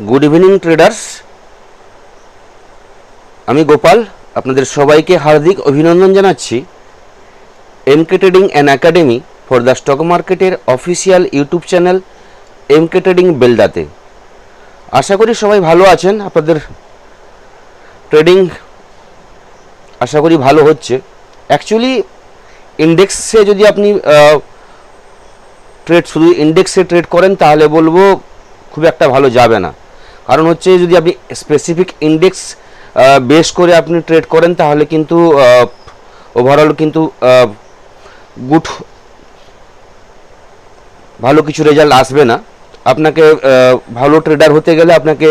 Good evening ट्रेडार्स আমি গোপাল আপনাদের সবাইকে হার্দিক অভিনন্দন জানাচ্ছি MK trading and academy for the stock মার্কেটের official YouTube channel MK trading বেলদাতে। আশা করি সবাই ভালো আছেন। আপনাদের ট্রেডিং আশা করি ভালো হচ্ছে। অ্যাকচুয়ালি ইন্ডেক্সে যদি আপনি শুধু ইন্ডেক্সে ট্রেড করেন তাহলে বলবো খুব একটা ভালো যাবে না। কারণ হচ্ছে যদি আপনি স্পেসিফিক ইন্ডেক্স বেস করে আপনি ট্রেড করেন তাহলে কিন্তু ওভারঅল কিন্তু ভালো কিছু রেজাল্ট আসবে না। আপনাকে ভালো ট্রেডার হতে গেলে আপনাকে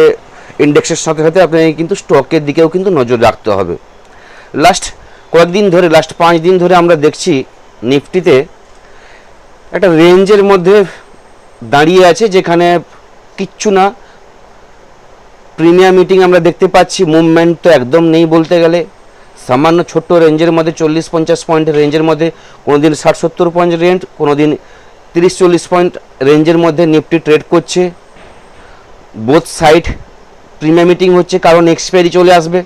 ইন্ডেক্সের সাথে সাথে আপনাকে কিন্তু স্টকের দিকেও কিন্তু নজর রাখতে হবে। লাস্ট 5 দিন ধরে আমরা দেখছি নিফটিতে একটা রেঞ্জের মধ্যে দাঁড়িয়ে আছে, যেখানে কিচ্ছু না, প্রিমিয়াম মিটিং আমরা দেখতে পাচ্ছি, মুভমেন্ট তো একদম নেই বলতে গেলে। সামান্য ছোট্ট রেঞ্জের মধ্যে 40-50 পয়েন্টের রেঞ্জের মধ্যে, কোনো দিন 60-70 পয়েন্ট রেঞ্জ, কোনো দিন 30-40 পয়েন্ট রেঞ্জের মধ্যে নিফটি ট্রেড করছে। বোথ সাইড প্রিমিয়াম মিটিং হচ্ছে, কারণ এক্সপায়ারি চলে আসবে,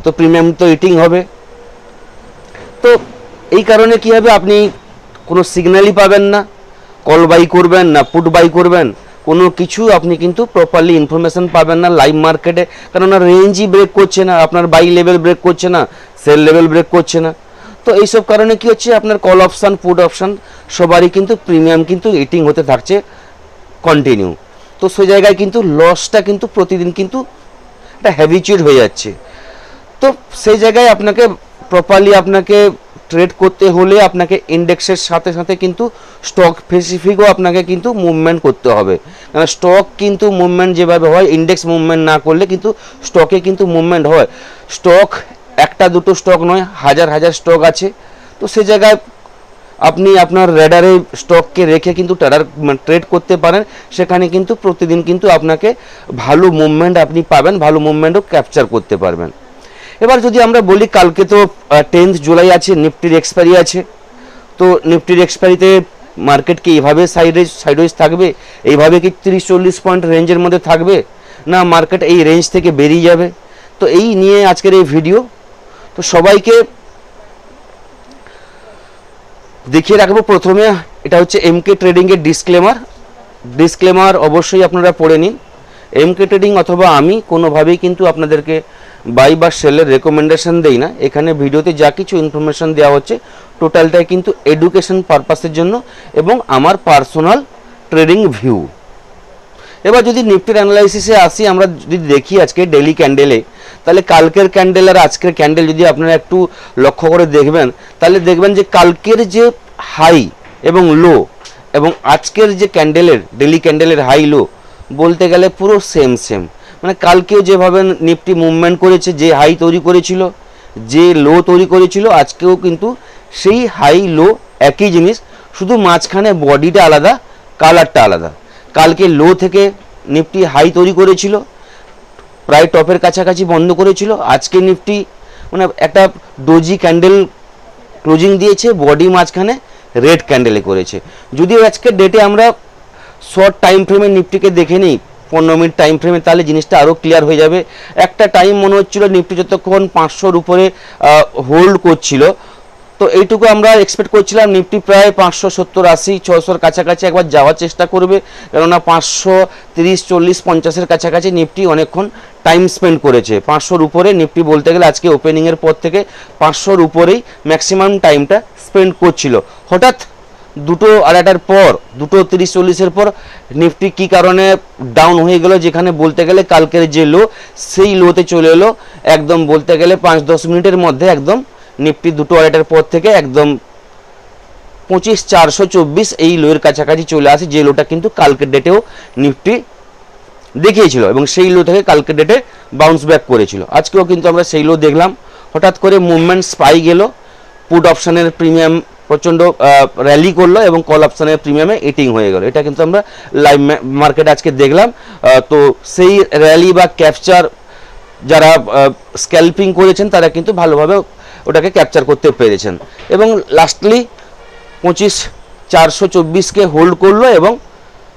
তো প্রিমিয়াম তো ইটিং হবে। তো এই কারণে কী হবে, আপনি কোনো সিগন্যালই পাবেন না, কল বাই করবেন না পুট বাই করবেন, কোনো কিছু আপনি কিন্তু প্রপারলি ইনফরমেশন পাবেন না লাইভ মার্কেটে। কেননা রেঞ্জই ব্রেক করছে না, আপনার বাই লেভেল ব্রেক করছে না, সেল লেভেল ব্রেক করছে না। তো এইসব কারণে কি হচ্ছে, আপনার কল অপশান পুট অপশান সবারই কিন্তু প্রিমিয়াম কিন্তু ইটিং হতে থাকছে কন্টিনিউ। তো সেই জায়গায় কিন্তু লসটা কিন্তু প্রতিদিন কিন্তু একটা হ্যাবিচুয়েট হয়ে যাচ্ছে। তো সেই জায়গায় আপনাকে প্রপারলি আপনাকে ট্রেড করতে হলে আপনাকে ইন্ডেক্সের সাথে সাথে কিন্তু স্টক স্পেসিফিকও আপনাকে কিন্তু মুভমেন্ট করতে হবে। কারণ স্টক কিন্তু মুভমেন্ট যেভাবে হয়, ইন্ডেক্স মুভমেন্ট না করলে কিন্তু স্টকে কিন্তু মুভমেন্ট হয়। স্টক একটা দুটো স্টক নয়, হাজার হাজার স্টক আছে। তো সেই জায়গায় আপনি আপনার রেডারে স্টককে রেখে কিন্তু ট্রেড করতে পারেন। সেখানে কিন্তু প্রতিদিন কিন্তু আপনাকে ভালো মুভমেন্ট আপনি পাবেন, ভালো মুভমেন্টও ক্যাপচার করতে পারবেন। এবার যদি আমরা বলি, কালকে তো 10 জুলাই আছে, নিফটির এক্সপায়ারি আছে। তো নিফটির এক্সপায়ারিতে মার্কেট কি এইভাবে সাইডওয়েজ থাকবে? এইভাবে কি 30-40 পয়েন্ট রেঞ্জের মধ্যে থাকবে, না মার্কেট এই রেঞ্জ থেকে বেরিয়ে যাবে? তো এই নিয়ে আজকের এই ভিডিও। তো সবাইকে দেখিয়ে রাখবো। প্রথমে এটা হচ্ছে এমকে ট্রেডিংয়ের ডিসক্লেমার অবশ্যই আপনারা পড়ে নিন। এমকে ট্রেডিং অথবা আমি কোনোভাবেই কিন্তু আপনাদেরকে বাই বা সেলের রেকমেন্ডেশন দেই না। এখানে ভিডিওতে যা কিছু ইনফরমেশন দেওয়া হচ্ছে টোটালটাই কিন্তু এডুকেশন পারপাসের জন্য এবং আমার পার্সোনাল ট্রেডিং ভিউ। এবার যদি নিফটির অ্যানালাইসিসে আসি, আমরা যদি দেখি আজকে ডেইলি ক্যান্ডেলে, তাহলে কালকের ক্যান্ডেল আর আজকের ক্যান্ডেল যদি আপনারা একটু লক্ষ্য করে দেখবেন, তাহলে দেখবেন যে কালকের যে হাই এবং লো এবং আজকের যে ক্যান্ডেলের ডেইলি ক্যান্ডেলের হাই লো বলতে গেলে পুরো সেম। মানে কালকেও যেভাবে নিফটি মুভমেন্ট করেছে, যে হাই তৈরি করেছিল, যে লো তৈরি করেছিল, আজকেও কিন্তু সেই হাই লো একই জিনিস, শুধু মাঝখানে বডিটা আলাদা, কালারটা আলাদা। কালকে লো থেকে নিফটি হাই তৈরি করেছিল, প্রায় টপের কাছাকাছি বন্ধ করেছিল। আজকে নিফটি মানে একটা ডোজি ক্যান্ডেল ক্লোজিং দিয়েছে, বডি মাঝখানে রেড ক্যান্ডেলে করেছে। যদিও আজকের ডেটে আমরা শর্ট টাইম ফ্রেমে নিফটিকে দেখে নিই 15 মিনিট টাইম ফ্রেমে, তাহলে জিনিসটা আরও ক্লিয়ার হয়ে যাবে। একটা টাইম মনে হচ্ছিল নিফটি যতক্ষণ 500-র উপরে হোল্ড করছিল, তো এইটুকু আমরা এক্সপেক্ট করছিলাম নিফটি প্রায় 570-80, 600-র কাছাকাছি একবার যাওয়ার চেষ্টা করবে। কেননা 530-40-50-এর কাছাকাছি নিফটি অনেকক্ষণ টাইম স্পেন্ড করেছে। 500-র উপরে নিফটি বলতে গেলে আজকে ওপেনিংয়ের পর থেকে 500-র উপরেই ম্যাক্সিমাম টাইমটা স্পেন্ড করছিল। হঠাৎ 2:30 পর 2:30-40-এর পর নিফটি কী কারণে ডাউন হয়ে গেল, যেখানে বলতে গেলে কালকের যে লো সেই লোতে চলে এলো। একদম বলতে গেলে 5-10 মিনিটের মধ্যে একদম নিফটি 2:30-এর পর থেকে একদম 25,424 এই লোয়ের কাছাকাছি চলে আসে, যে লোটা কিন্তু কালকের ডেটেও নিফটি দেখিয়েছিল এবং সেই লো থেকে কালকের ডেটে বাউন্স ব্যাক করেছিল। আজকেও কিন্তু আমরা সেই লো দেখলাম। হঠাৎ করে মুভমেন্ট স্পাই গেল, পুট অপশানের প্রিমিয়াম প্রচণ্ড র্যালি করলো এবং কল অপশানের প্রিমিয়ামে ইটিং হয়ে গেল। এটা কিন্তু আমরা লাইভ মার্কেট আজকে দেখলাম। তো সেই র্যালি বা ক্যাপচার যারা স্ক্যালপিং করেছেন তারা কিন্তু ভালোভাবে ওটাকে ক্যাপচার করতে পেরেছেন এবং লাস্টলি 25,424-কে হোল্ড করলো এবং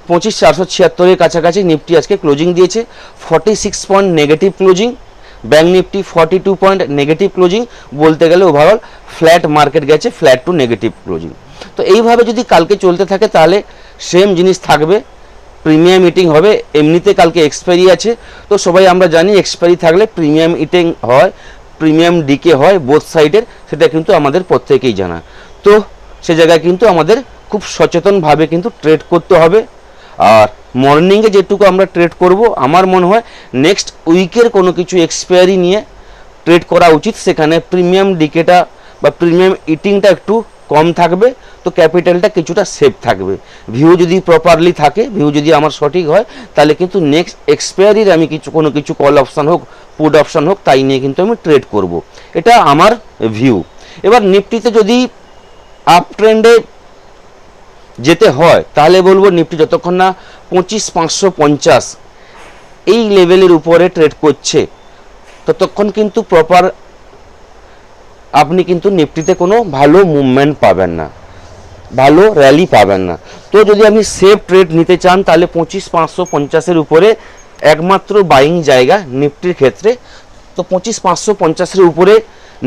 25,476 এর কাছাকাছি নিফটি আজকে ক্লোজিং দিয়েছে। 46 point negative closing. Bank Nifty 42 point negative closing. বলতে গেলে ওভারঅল ফ্ল্যাট মার্কেট গেছে, ফ্ল্যাট টু নেগেটিভ ক্লোজিং। তো এইভাবে যদি কালকে চলতে থাকে তাহলে সেম জিনিস থাকবে, প্রিমিয়াম ইটিং হবে। এমনিতে কালকে এক্সপায়ারি আছে, তো সবাই আমরা জানি এক্সপায়ারি থাকলে প্রিমিয়াম ইটিং হয়, প্রিমিয়াম ডিকে হয় বোথ সাইডের, সেটা কিন্তু আমাদের প্রত্যেকেই জানা। তো সে জায়গায় কিন্তু আমাদের খুব সচেতনভাবে কিন্তু ট্রেড করতে হবে। আর মর্নিংয়ে যেটুকু আমরা ট্রেড করব, আমার মনে হয় নেক্সট উইকের কোনো কিছু এক্সপায়ারি নিয়ে ট্রেড করা উচিত। সেখানে প্রিমিয়াম ডিকেটা বা প্রিমিয়াম ইটিংটা একটু কম থাকবে, তো ক্যাপিটালটা কিছুটা সেফ থাকবে। ভিউ যদি প্রপারলি থাকে, ভিউ যদি আমার সঠিক হয়, তাহলে কিন্তু নেক্সট এক্সপায়ারির আমি কোনো কিছু কল অপশান হোক, পুট অপশান হোক, তাই নিয়ে কিন্তু আমি ট্রেড করব। এটা আমার ভিউ। এবার নিফটিতে যদি আপ ট্রেন্ডে যেতে হয় তাহলে বলবো নিফটি যতক্ষণ না 25,550 এই লেভেলের উপরে ট্রেড করছে ততক্ষণ কিন্তু প্রপার আপনি কিন্তু নিফটিতে কোনো ভালো মুভমেন্ট পাবেন না, ভালো র্যালি পাবেন না। তো যদি আপনি সেফ ট্রেড নিতে চান তাহলে 25,550 উপরে একমাত্র বাইং জায়গা নিফটির ক্ষেত্রে। তো 25,550 উপরে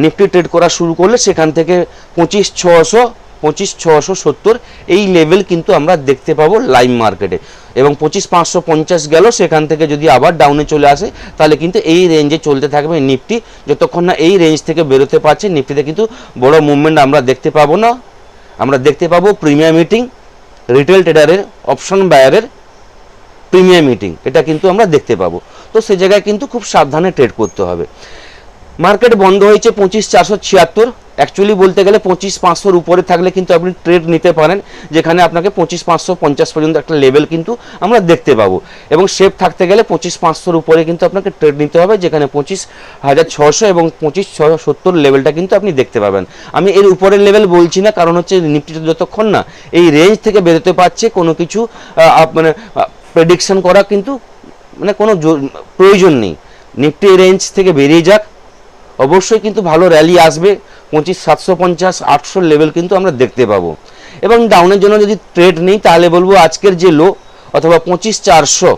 নিফটি ট্রেড করা শুরু করলে সেখান থেকে 25,670 এই লেভেল কিন্তু আমরা দেখতে পাবো লাইভ মার্কেটে। এবং 25,550 গেল, সেখান থেকে যদি আবার ডাউনে চলে আসে তাহলে কিন্তু এই রেঞ্জে চলতে থাকবে নিফটি। যতক্ষণ না এই রেঞ্জ থেকে বেরোতে পারছে নিফটিতে কিন্তু বড় মুভমেন্ট আমরা দেখতে পাবো না। আমরা দেখতে পাবো প্রিমিয়াম মিটিং, রিটেল ট্রেডারের, অপশন বায়ারের প্রিমিয়াম মিটিং, এটা কিন্তু আমরা দেখতে পাবো। তো সে জায়গায় কিন্তু খুব সাবধানে ট্রেড করতে হবে। মার্কেট বন্ধ হয়েছে 25,476। অ্যাকচুয়ালি বলতে গেলে 25,500 উপরে থাকলে কিন্তু আপনি ট্রেড নিতে পারেন, যেখানে আপনাকে 25,550 পর্যন্ত একটা লেভেল কিন্তু আমরা দেখতে পাবো। এবং সেফ থাকতে গেলে 25,500 উপরে কিন্তু আপনাকে ট্রেড নিতে হবে, যেখানে 25,600 এবং 25,670 লেভেলটা কিন্তু আপনি দেখতে পাবেন। আমি এর উপরের লেভেল বলছি না, কারণ হচ্ছে নিফটিটা যতক্ষণ না এই রেঞ্জ থেকে বেরোতে পারছে কোনো কিছু মানে প্রেডিকশন করা কিন্তু মানে কোনো প্রয়োজন নেই। নিফটি রেঞ্জ থেকে বেরিয়ে যাক, অবশ্যই কিন্তু ভালো র্যালি আসবে। 25,750-800 লেভেল কিন্তু আমরা দেখতে পাবো। এবং ডাউনের জন্য যদি ট্রেড নেই তাহলে বলবো আজকের যে লো অথবা 25,400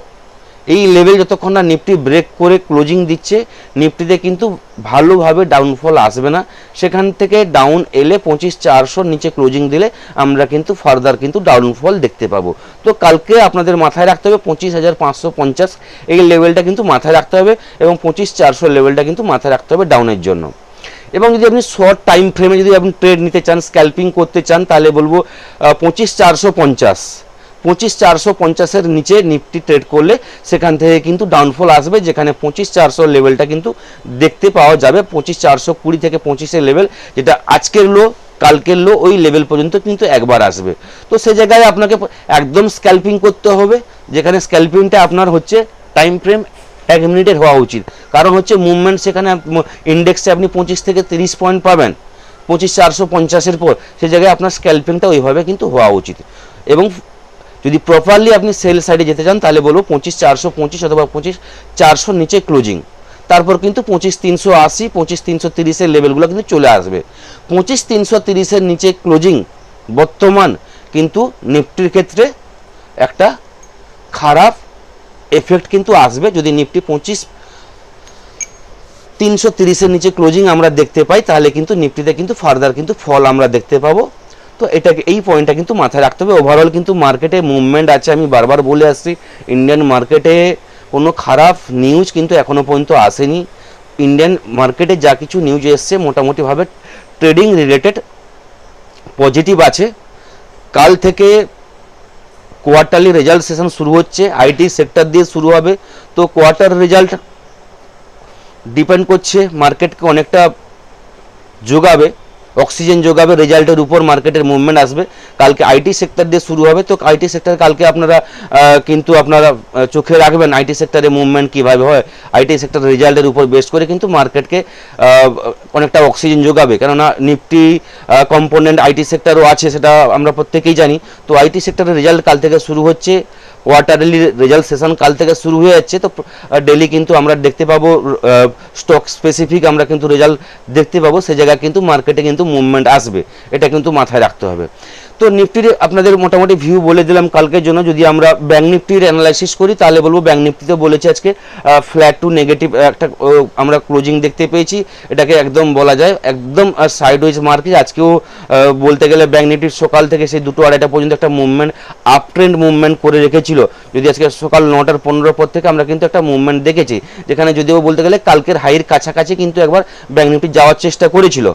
এই লেভেল যতক্ষণ না নিফটি ব্রেক করে ক্লোজিং দিচ্ছে, নিফটিতে কিন্তু ভালোভাবে ডাউনফল আসবে না। সেখান থেকে ডাউন এলে 25,400 নিচে ক্লোজিং দিলে আমরা কিন্তু ফার্দার কিন্তু ডাউনফল দেখতে পাবো। তো কালকে আপনাদের মাথায় রাখতে হবে 25,550 এই লেভেলটা কিন্তু মাথায় রাখতে হবে, এবং 25,400 লেভেলটা কিন্তু মাথায় রাখতে হবে ডাউনের জন্য। এবং যদি আপনি শর্ট টাইম ফ্রেমে যদি আপনি ট্রেড নিতে চান, স্ক্যাল্পিং করতে চান, তাহলে বলবো 25,450 নিচে নিফটি ট্রেড করলে সেখান থেকে কিন্তু ডাউনফল আসবে, যেখানে 25,400 লেভেলটা কিন্তু দেখতে পাওয়া যাবে। 25,420 থেকে 25 লেভেল, যেটা আজকের লো কালকের লো, ওই লেভেল পর্যন্ত কিন্তু একবার আসবে। তো সে জায়গায় আপনাকে একদম স্ক্যাল্পিং করতে হবে, যেখানে স্ক্যাল্পিংটা আপনার হচ্ছে টাইম ফ্রেম 1 মিনিটের হওয়া উচিত। কারণ হচ্ছে মুভমেন্ট সেখানে ইন্ডেক্সে আপনি 25 থেকে 30 পয়েন্ট পাবেন 25,450 পর, সে জায়গায় আপনার স্ক্যাল্পিংটা ওইভাবে কিন্তু হওয়া উচিত। এবং যদি প্রপারলি আপনি সেল সাইডে যেতে চান তাহলে বলবো 25,425 অথবা 25,400 নিচে ক্লোজিং, তারপর কিন্তু 25,380 25,330 লেভেলগুলো কিন্তু চলে আসবে। 25,330 নিচে ক্লোজিং বর্তমান কিন্তু নিফটির ক্ষেত্রে একটা খারাপ এফেক্ট কিন্তু আসবে। যদি নিফটি 25,330 নিচে ক্লোজিং আমরা দেখতে পাই তাহলে কিন্তু নিফটিতে কিন্তু ফার্দার কিন্তু ফল আমরা দেখতে পাবো। তো এটাকে এই পয়েন্টটা কিন্তু মাথায় রাখতে হবে। ওভারঅল কিন্তু মার্কেটে মুভমেন্ট আছে, আমি বারবার বলে আসছি ইন্ডিয়ান মার্কেটে কোনো খারাপ নিউজ কিন্তু এখনো পর্যন্ত আসেনি। ইন্ডিয়ান মার্কেটে যা কিছু নিউজ এসছে মোটামুটিভাবে ট্রেডিং রিলেটেড পজিটিভ আছে। কাল থেকে কোয়ার্টারলি রেজাল্ট সেশন শুরু হচ্ছে, আইটি সেক্টর দিয়ে শুরু হবে। তো কোয়ার্টার রেজাল্ট ডিপেন্ড করছে মার্কেটকে অনেকটা যোগাবে, অক্সিজেন যোগাবে, রেজাল্টের উপর মার্কেটের মুভমেন্ট আসবে। কালকে আইটি সেক্টর দিয়ে শুরু হবে, তো আইটি সেক্টর কালকে আপনারা কিন্তু আপনারা চোখে রাখবেন আইটি সেক্টরে মুভমেন্ট কীভাবে হয়। আইটি সেক্টর রেজাল্টের উপর বেস করে কিন্তু মার্কেটকে অনেকটা অক্সিজেন যোগাবে, কেননা নিফটি কম্পোনেন্ট আইটি সেক্টরও আছে, সেটা আমরা প্রত্যেকেই জানি। তো আইটি সেক্টরের রেজাল্ট কাল থেকে শুরু হচ্ছে, কোয়ার্টারলি রেজাল্ট সেশন কাল থেকে শুরু হয়ে যাচ্ছে। তো ডেলি কিন্তু আমরা দেখতে পাবো স্টক স্পেসিফিক আমরা কিন্তু রেজাল্ট দেখতে পাবো, সে জায়গায় কিন্তু মার্কেটে কিন্তু মুভমেন্ট আসবে, এটা কিন্তু মাথায় রাখতে হবে। তো নিফটির আপনাদের মোটামুটি ভিউ বলে দিলাম কালকের জন্য। যদি আমরা ব্যাংক নিফটির অ্যানালাইসিস করি তাহলে বলবো ব্যাংক নিফটিতে বলেছে আজকে ফ্ল্যাট টু নেগেটিভ একটা আমরা ক্লোজিং দেখতে পেয়েছি। এটাকে একদম বলা যায় একদম সাইডওয়েজ মার্কেট। আজকেও বলতে গেলে ব্যাংক নিফটির সকাল থেকে সেই 2:30 পর্যন্ত একটা মুভমেন্ট আপ ট্রেন্ড মুভমেন্ট করে রেখেছিল। যদি আজকে সকাল 9:15 পর থেকে আমরা কিন্তু একটা মুভমেন্ট দেখেছি, যেখানে যদিও বলতে গেলে কালকের হাইয়ের কাছাকাছি কিন্তু একবার ব্যাংক নিফটি যাওয়ার চেষ্টা করেছিল।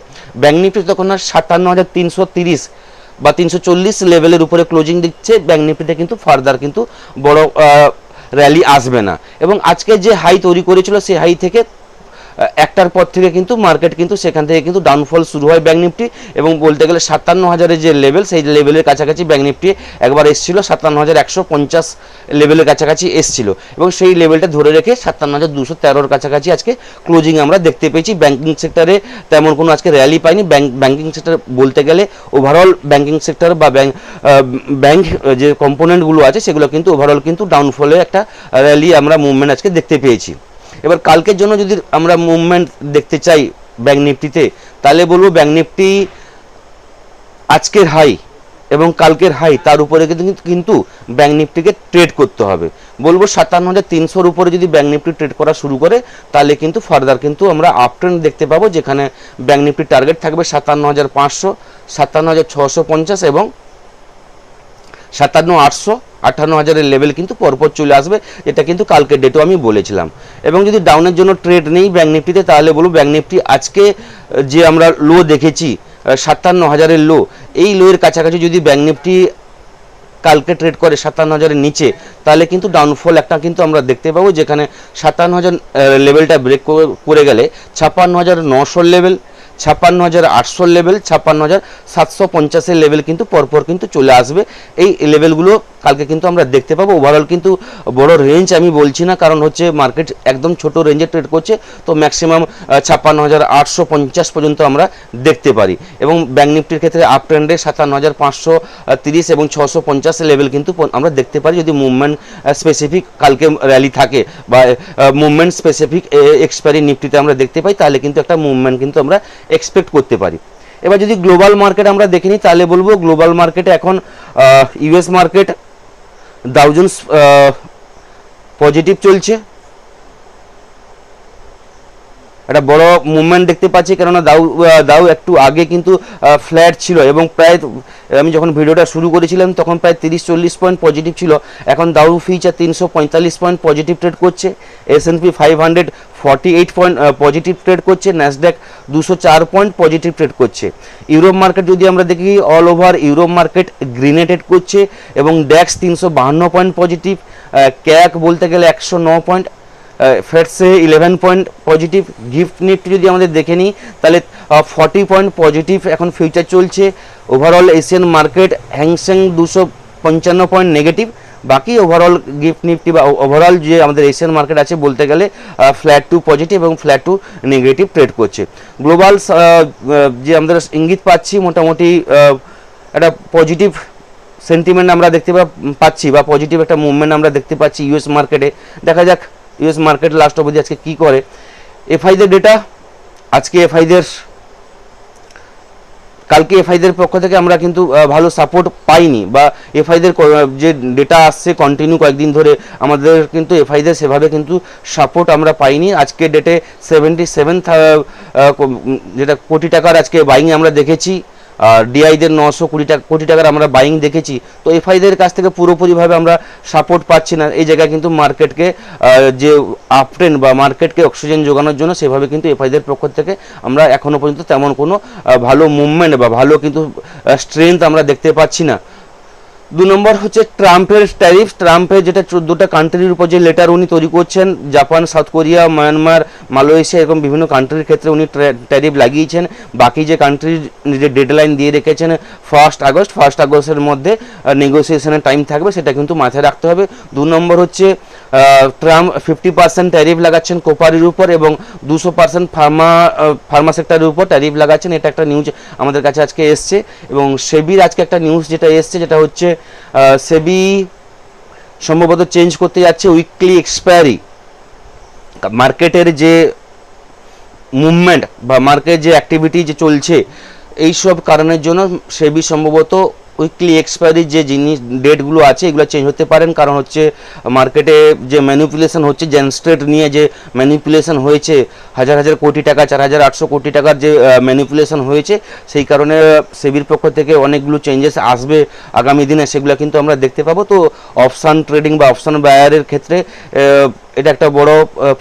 ব্যাংক নিফটি তখন 57,330 বা 340 লেভেলের উপরে ক্লোজিং দিচ্ছে। ব্যাংক নিফটিতে কিন্তু ফার্দার কিন্তু বড় র্যালি আসবে না। এবং আজকে যে হাই তৈরি করেছিল সেই হাই থেকে একটার পর থেকে কিন্তু মার্কেট কিন্তু সেখান থেকে কিন্তু ডাউনফল শুরু হয় ব্যাংক নিফটি। এবং বলতে গেলে 57,000-এর যে লেভেল সেই লেভেলের কাছাকাছি ব্যাংক নিফটি একবার এসেছিল, 57,150 লেভেলের কাছাকাছি এসেছিল এবং সেই লেভেলটা ধরে রেখে 57,213-এর কাছাকাছি আজকে ক্লোজিং আমরা দেখতে পেয়েছি। ব্যাংকিং সেক্টরে তেমন কোনো আজকে র্যালি পাইনি। ব্যাংকিং সেক্টর বলতে গেলে ওভারঅল ব্যাংকিং সেক্টর বা ব্যাংক যে কম্পোনেন্টগুলো আছে সেগুলো কিন্তু ওভারঅল কিন্তু ডাউনফলে একটা র্যালি আমরা মুভমেন্ট আজকে দেখতে পেয়েছি। এবার কালকের জন্য যদি আমরা মুভমেন্ট দেখতে চাই ব্যাংক নিফটিতে তাহলে বলবো ব্যাংক নিফটি আজকের হাই এবং কালকের হাই তার উপরে কিন্তু ব্যাংক নিফটিকে ট্রেড করতে হবে। বলবো 57,300-এর উপরে যদি ব্যাংক নিফটি ট্রেড করা শুরু করে তাহলে কিন্তু ফার্দার কিন্তু আমরা আপ ট্রেন্ড দেখতে পাবো, যেখানে ব্যাংক নিফটির টার্গেট থাকবে 57,500, 57,650 এবং 57,800, 58,000-এর লেভেল কিন্তু পরপর চলে আসবে। এটা কিন্তু কালকের ডেটও আমি বলেছিলাম। এবং যদি ডাউনের জন্য ট্রেড নেই ব্যাংক নিফটিতে তাহলে বলবো ব্যাংক নিফটি আজকে যে আমরা লো দেখেছি 57,000-এর লো, এই লোয়ের কাছাকাছি যদি ব্যাংক নিফটি কালকে ট্রেড করে 57,000-এর নিচে তাহলে কিন্তু ডাউনফল একটা কিন্তু আমরা দেখতে পাবো, যেখানে 57,000 লেভেলটা ব্রেক করে গেলে 56,900 লেভেল, 56,800 লেভেল, 56,750-এর লেভেল কিন্তু পরপর কিন্তু চলে আসবে। এই লেভেলগুলো কালকে কিন্তু আমরা দেখতে পাবো। ওভারঅল কিন্তু বড় রেঞ্জ আমি বলছি না, কারণ হচ্ছে মার্কেট একদম ছোট রেঞ্জে ট্রেড করছে, তো ম্যাক্সিমাম 56,850 পর্যন্ত আমরা দেখতে পারি। এবং ব্যাংক নিফটির ক্ষেত্রে আপ ট্রেন্ডে 57,530 এবং 650 লেভেল কিন্তু আমরা দেখতে পারি যদি মুভমেন্ট স্পেসিফিক কালকে র্যালি থাকে বা মুভমেন্ট স্পেসিফিক এক্সপায়ারি নিফটিতে আমরা দেখতে পাই, তাহলে কিন্তু একটা মুভমেন্ট কিন্তু আমরা এক্সপেক্ট করতে পারি। এবার যদি গ্লোবাল মার্কেট আমরা দেখে নিই তাহলে বলবো গ্লোবাল মার্কেটে এখন US market Dow Jones positive চলছে, একটা বড় মুভমেন্ট দেখতে পাচ্ছি, কেননা দাউ একটু আগে কিন্তু ফ্ল্যাট ছিল এবং প্রায় আমি যখন ভিডিওটা শুরু করেছিলাম তখন প্রায় 30-40 পয়েন্ট পজিটিভ ছিল। এখন দাউ ফিউচার 345 পয়েন্ট পজিটিভ ট্রেড করছে, S&P 500 48 পয়েন্ট পজিটিভ ট্রেড করছে, ন্যাসড্যাক 204 পয়েন্ট পজিটিভ ট্রেড করছে। ইউরোপ মার্কেট যদি আমরা দেখি অল ওভার ইউরোপ মার্কেট গ্রিনে ট্রেড করছে এবং ড্যাক্স 352 পয়েন্ট পজিটিভ, ক্যাক বলতে গেলে 109 point, FTSE 11 point positive. GIFT Nifty যদি আমাদের দেখে নিই তাহলে 40 পয়েন্ট পজিটিভ এখন ফিউচার চলছে। ওভারঅল এশিয়ান মার্কেট হ্যাংসেং 255 পয়েন্ট নেগেটিভ। বাকি ওভারঅল গিফট নিফটি বা ওভারঅল যে আমাদের এশিয়ান মার্কেট আছে বলতে গেলে ফ্ল্যাট টু পজিটিভ এবং ফ্ল্যাট টু নেগেটিভ ট্রেড করছে। গ্লোবাল যে আমরা ইঙ্গিত পাচ্ছি মোটামুটি একটা পজিটিভ সেন্টিমেন্ট আমরা দেখতে পাচ্ছি বা পজিটিভ একটা মুভমেন্ট আমরা দেখতে পাচ্ছি ইউএস মার্কেটে। দেখা যাক ইউএস মার্কেট লাস্ট অবধি আজকে কী করে। এফআইদের ডেটা আজকে কালকে এফআইদের পক্ষ থেকে আমরা কিন্তু ভালো সাপোর্ট পাইনি, বা এফআইদের যে ডেটা আসছে কন্টিনিউ কয়েকদিন ধরে আমাদের কিন্তু এফআইদের সেভাবে কিন্তু সাপোর্ট আমরা পাইনি। আজকে ডেটে 77 যেটা কোটি টাকার আজকে বাইং আমরা দেখেছি, ডিআইদের 920 কোটি টাকার আমরা বাইং দেখেছি। তো এফআইদের কাছ থেকে পুরোপুরিভাবে আমরা সাপোর্ট পাচ্ছি না। এই জায়গায় কিন্তু মার্কেটকে যে আপট্রেন্ড বা মার্কেটকে অক্সিজেন যোগানোর জন্য সেভাবে কিন্তু এফআইদের পক্ষ থেকে আমরা এখনও পর্যন্ত তেমন কোনো ভালো মুভমেন্ট বা ভালো কিন্তু স্ট্রেংথ আমরা দেখতে পাচ্ছি না। 2 নম্বর হচ্ছে ট্রাম্পের ট্যারিফ। ট্রাম্পের যেটা 14টা কান্ট্রির উপর যে লেটার উনি তৈরি করছেন, Japan, south Korea, Myanmar, Malaysia এরকম বিভিন্ন কান্ট্রির ক্ষেত্রে উনি ট্যারিফ লাগিয়েছেন। বাকি যে কান্ট্রির যে ডেডলাইন দিয়ে রেখেছেন 1 আগস্টের মধ্যে নেগোসিয়েশনের টাইম থাকবে, সেটা কিন্তু মাথায় রাখতে হবে। 2 নম্বর হচ্ছে ট্রাম্প 50% ট্যারিফ লাগাচ্ছেন কোপারির উপর এবং 200% ফার্মা সেক্টরের উপর ট্যারিফ লাগাচ্ছেন। এটা একটা নিউজ আমাদের কাছে আজকে এসছে। এবং সেবির আজকে একটা নিউজ যেটা এসছে যেটা হচ্ছে সেবি সম্ভবত চেঞ্জ করতে যাচ্ছে উইকলি এক্সপায়ারি। মার্কেটের যে মুভমেন্ট বা মার্কেট যে অ্যাক্টিভিটি যে চলছে এই সব কারণের জন্য সেবি সম্ভবত উইকলি এক্সপায়ারি যে জিনিস ডেটগুলো আছে এগুলো চেঞ্জ হতে পারেন, কারণ হচ্ছে মার্কেটে যে ম্যানিপুলেশন হচ্ছে, জেনস্ট্রেট নিয়ে যে ম্যানিপুলেশন হয়েছে, হাজার হাজার কোটি টাকা, 4,800 কোটি টাকার যে ম্যানিপুলেশন হয়েছে, সেই কারণে সেবির পক্ষ থেকে অনেকগুলো চেঞ্জেস আসবে আগামী দিনে, সেগুলো কিন্তু আমরা দেখতে পাবো। তো অপশান ট্রেডিং বা অপশান বায়ারের ক্ষেত্রে এটা একটা বড়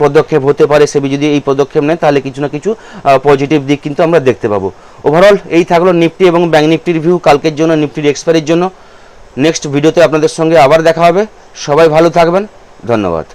পদক্ষেপ হতে পারে। সেবি যদি এই পদক্ষেপ নেয় তাহলে কিছু না কিছু পজিটিভ দিক কিন্তু আমরা দেখতে পাবো। ওভারঅল এই থাকলো নিফটি এবং ব্যাঙ্ক নিফটির রিভিউ কালকের জন্য, নিফটির এক্সপায়ারির জন্য। নেক্সট ভিডিওতে আপনাদের সঙ্গে আবার দেখা হবে। সবাই ভালো থাকবেন, ধন্যবাদ।